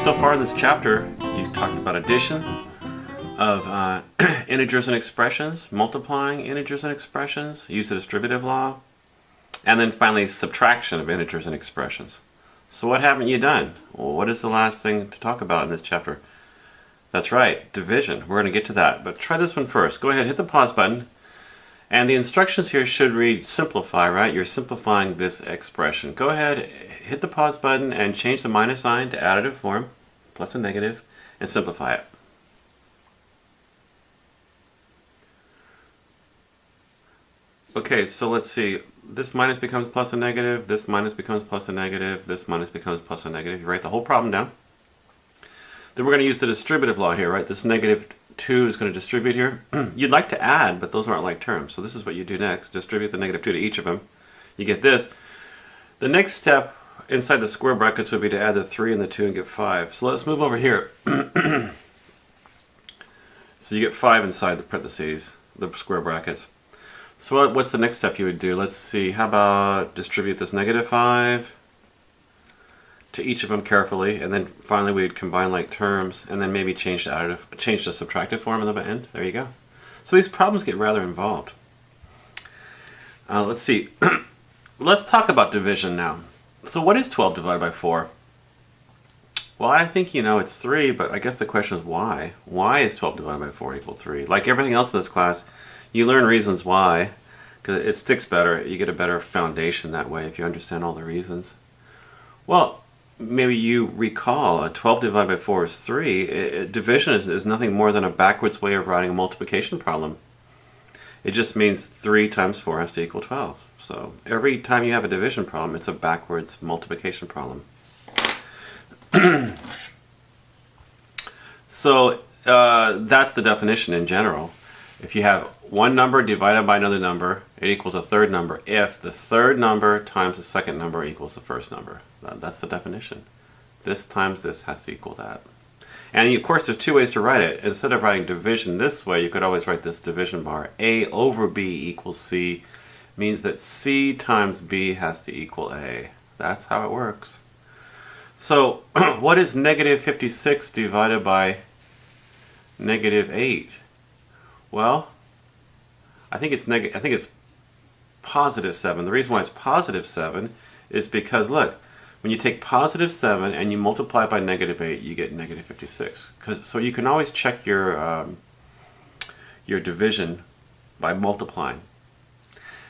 So far in this chapter, you've talked about addition of integers and expressions, multiplying integers and expressions, use the distributive law, and then finally subtraction of integers and expressions. So what haven't you done? Well, what is the last thing to talk about in this chapter? That's right, division. We're going to get to that, but try this one first. Go ahead, hit the pause button. And the instructions here should read simplify, right? You're simplifying this expression. Go ahead, hit the pause button and change the minus sign to additive form, plus a negative, and simplify it. Okay, so let's see. This minus becomes plus a negative, this minus becomes plus a negative, this minus becomes plus a negative. You write the whole problem down. Then we're going to use the distributive law here, right? This negative 2 is going to distribute here. You'd like to add, but those aren't like terms. So this is what you do next. Distribute the negative 2 to each of them. You get this. The next step inside the square brackets would be to add the 3 and the 2 and get 5. So let's move over here. So you get 5 inside the parentheses, the square brackets. So what's the next step you would do? Let's see. How about distribute this negative 5 to each of them carefully, and then finally we'd combine like terms, and then maybe change the subtractive form in the end. There you go. So these problems get rather involved. Let's see. Let's talk about division now. So what is 12 divided by 4? Well, I think you know it's 3, but I guess the question is why? Why is 12 divided by 4 equal 3? Like everything else in this class, you learn reasons why, because it sticks better. You get a better foundation that way if you understand all the reasons. Well, maybe you recall a 12 divided by 4 is 3. Division is nothing more than a backwards way of writing a multiplication problem. It just means 3 times 4 has to equal 12. So every time you have a division problem, it's a backwards multiplication problem. So that's the definition in general. If you have one number divided by another number, it equals a third number if the third number times the second number equals the first number. That's the definition. This times this has to equal that. And of course, there's two ways to write it. Instead of writing division this way, you could always write this division bar. A over B equals C means that C times B has to equal A. That's how it works. So what is negative 56 divided by negative 8? Well, I think it's positive 7. The reason why it's positive 7 is because, look, when you take positive 7 and you multiply it by negative 8, you get negative 56. So you can always check your division by multiplying.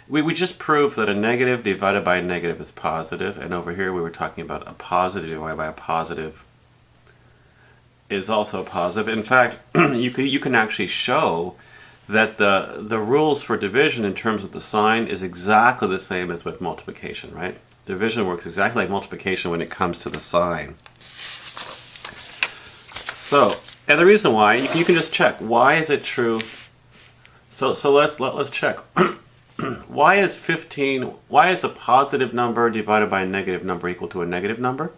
We just proved that a negative divided by a negative is positive, and over here we were talking about a positive divided by a positive is also positive. In fact, you can actually show that the rules for division in terms of the sign is exactly the same as with multiplication, right? Division works exactly like multiplication when it comes to the sign. So, and the reason why, you can just check, why is it true? So let's check. Why is a positive number divided by a negative number equal to a negative number?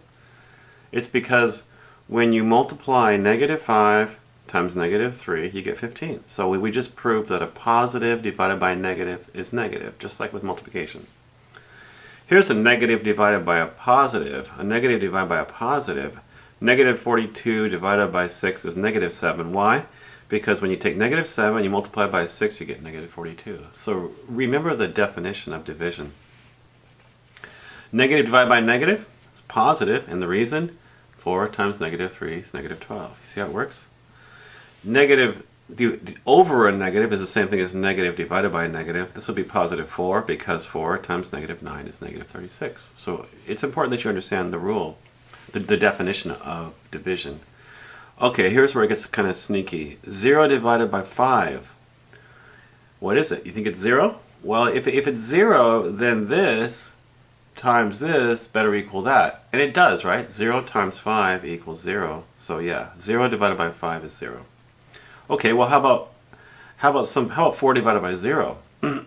It's because when you multiply negative 5 times negative 3, you get 15. So we just proved that a positive divided by a negative is negative, just like with multiplication. Here's a negative divided by a positive. A negative divided by a positive. Negative 42 divided by 6 is negative 7. Why? Because when you take negative 7, you multiply by 6, you get negative 42. So remember the definition of division. Negative divided by negative is positive, and the reason? 4 times negative 3 is negative 12. You see how it works? Negative over a negative is the same thing as negative divided by a negative. This would be positive 4 because 4 times negative 9 is negative 36. So it's important that you understand the rule, the definition of division. Okay, here's where it gets kind of sneaky. 0 divided by 5. What is it? You think it's 0? Well, if it's 0, then this times this better equal that. And it does, right? 0 times 5 equals 0. So yeah, 0 divided by 5 is 0. Okay, well how about 4 divided by 0?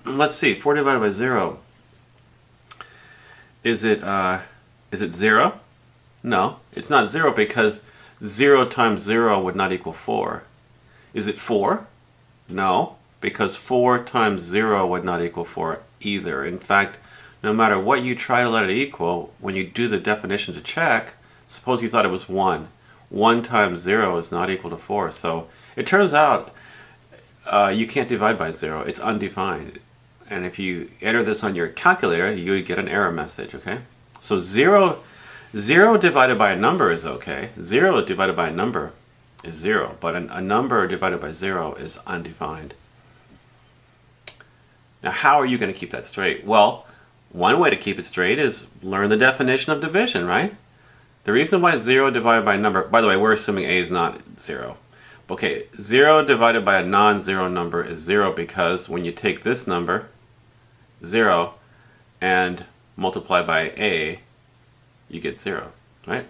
Let's see, 4 divided by 0. Is it 0? No, it's not 0 because 0 times 0 would not equal 4. Is it 4? No, because 4 times 0 would not equal 4 either. In fact, no matter what you try to let it equal, when you do the definition to check, suppose you thought it was 1. 1 times 0 is not equal to 4. So it turns out you can't divide by 0. It's undefined. And if you enter this on your calculator, you would get an error message, okay? So 0 divided by a number is okay. 0 divided by a number is 0. But a number divided by 0 is undefined. Now, how are you going to keep that straight? Well, one way to keep it straight is learn the definition of division, right? The reason why 0 divided by a number, by the way, we're assuming a is not 0. Okay, 0 divided by a non-zero number is 0 because when you take this number, 0, and multiply by a, you get 0, right?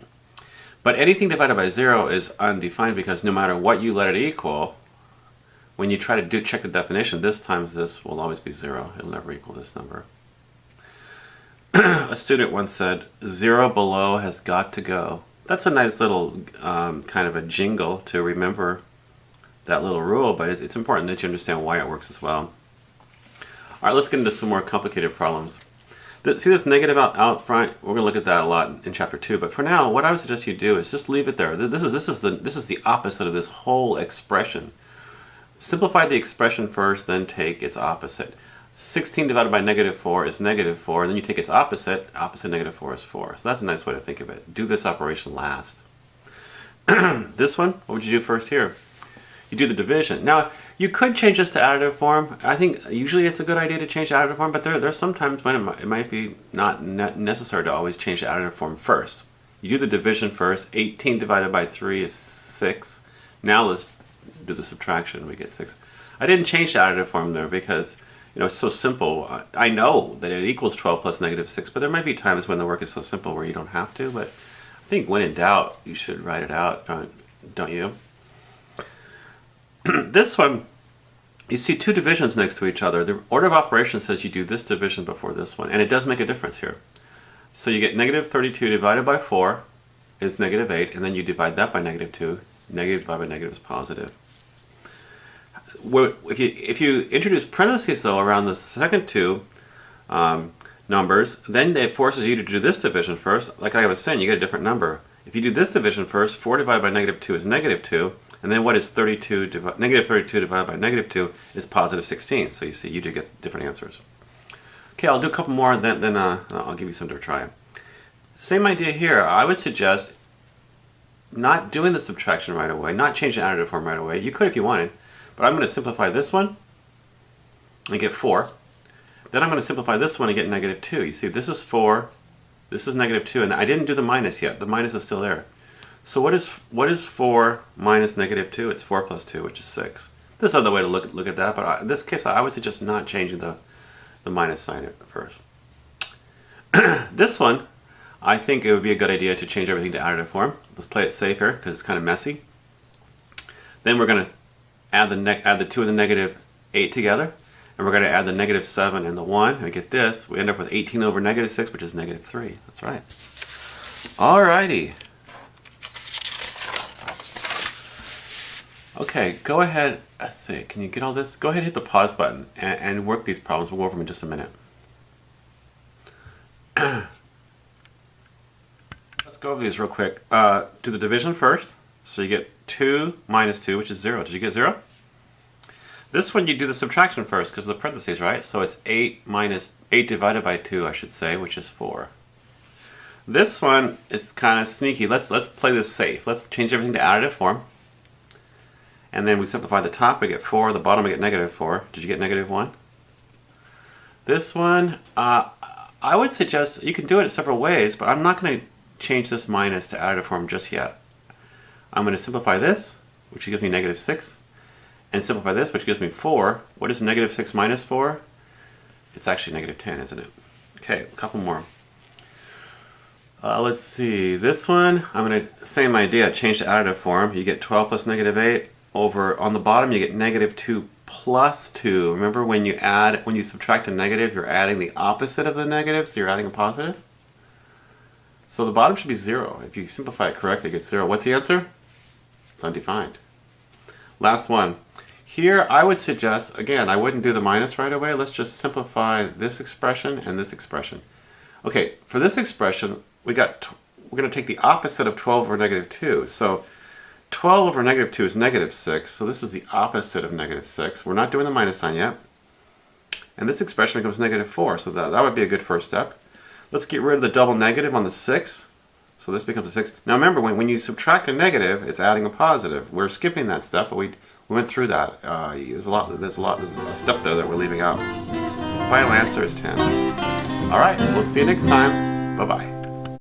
But anything divided by 0 is undefined because no matter what you let it equal, when you try to check the definition, this times this will always be 0. It'll never equal this number. A student once said, 0 below has got to go. That's a nice little kind of a jingle to remember that little rule, but it's important that you understand why it works as well. All right, let's get into some more complicated problems. See this negative out front? We're going to look at that a lot in chapter 2, but for now, what I would suggest you do is just leave it there. This is the opposite of this whole expression. Simplify the expression first, then take its opposite. 16 divided by negative 4 is negative 4, and then you take its opposite. Opposite negative 4 is 4. So that's a nice way to think of it. Do this operation last. This one, what would you do first here? You do the division. Now, you could change this to additive form. I think usually it's a good idea to change to additive form, but there's some times when it might be not necessary to always change to additive form first. You do the division first. 18 divided by 3 is 6. Now let's do the subtraction. We get 6. I didn't change to additive form there because it's so simple. I know that it equals 12 plus negative 6, but there might be times when the work is so simple where you don't have to. But I think when in doubt, you should write it out, don't you? This one, you see two divisions next to each other. The order of operations says you do this division before this one, and it does make a difference here. So you get negative 32 divided by 4 is negative 8, and then you divide that by negative 2. Negative divided by negative is positive. If you introduce parentheses, though, around the second two numbers, then it forces you to do this division first. Like I was saying, you get a different number. If you do this division first, 4 divided by negative 2 is negative 2, and then what is negative 32 divided by negative 2 is positive 16. So you see, you do get different answers. Okay, I'll do a couple more, then I'll give you some to try. Same idea here. I would suggest not doing the subtraction right away, not changing additive form right away. You could if you wanted. But I'm going to simplify this one and get 4. Then I'm going to simplify this one and get negative 2. You see, this is 4, this is negative 2, and I didn't do the minus yet. The minus is still there. So what is 4 minus negative 2? It's 4 plus 2, which is 6. There's another way to look at that, but in this case, I would suggest not changing the minus sign at first. This one, I think it would be a good idea to change everything to additive form. Let's play it safe here because it's kind of messy. Then we're going to add the 2 and the negative 8 together, and we're going to add the negative 7 and the 1, and we get this. We end up with 18 over negative 6, which is negative 3. That's right. Alrighty. Okay, go ahead. Let's see. Can you get all this? Go ahead and hit the pause button and work these problems. We'll go over them in just a minute. Let's go over these real quick. Do the division first. So you get 2 minus 2, which is 0. Did you get 0? This one you do the subtraction first because of the parentheses, right? So it's 8 divided by 2, I should say, which is 4. This one is kind of sneaky. Let's play this safe. Let's change everything to additive form. And then we simplify the top, we get 4. The bottom, we get negative 4. Did you get negative 1? This one, I would suggest you can do it several ways, but I'm not going to change this minus to additive form just yet. I'm going to simplify this, which gives me negative 6, and simplify this, which gives me 4. What is negative 6 minus 4? It's actually negative 10, isn't it? Okay, a couple more. Let's see. This one, I'm going to, same idea, change to additive form. You get 12 plus negative 8. Over on the bottom, you get negative 2 plus 2. Remember when you subtract a negative, you're adding the opposite of the negative, so you're adding a positive? So the bottom should be 0. If you simplify it correctly, you get 0. What's the answer? It's undefined. Last one. Here, I would suggest, again, I wouldn't do the minus right away. Let's just simplify this expression and this expression. Okay, for this expression, we got we're going to take the opposite of 12 over negative 2. So 12 over negative 2 is negative 6. So this is the opposite of negative 6. We're not doing the minus sign yet. And this expression becomes negative 4. So that would be a good first step. Let's get rid of the double negative on the 6. So this becomes a 6. Now remember, when you subtract a negative, it's adding a positive. We're skipping that step, but we went through that. There's a step there that we're leaving out. Final answer is 10. All right, we'll see you next time. Bye-bye.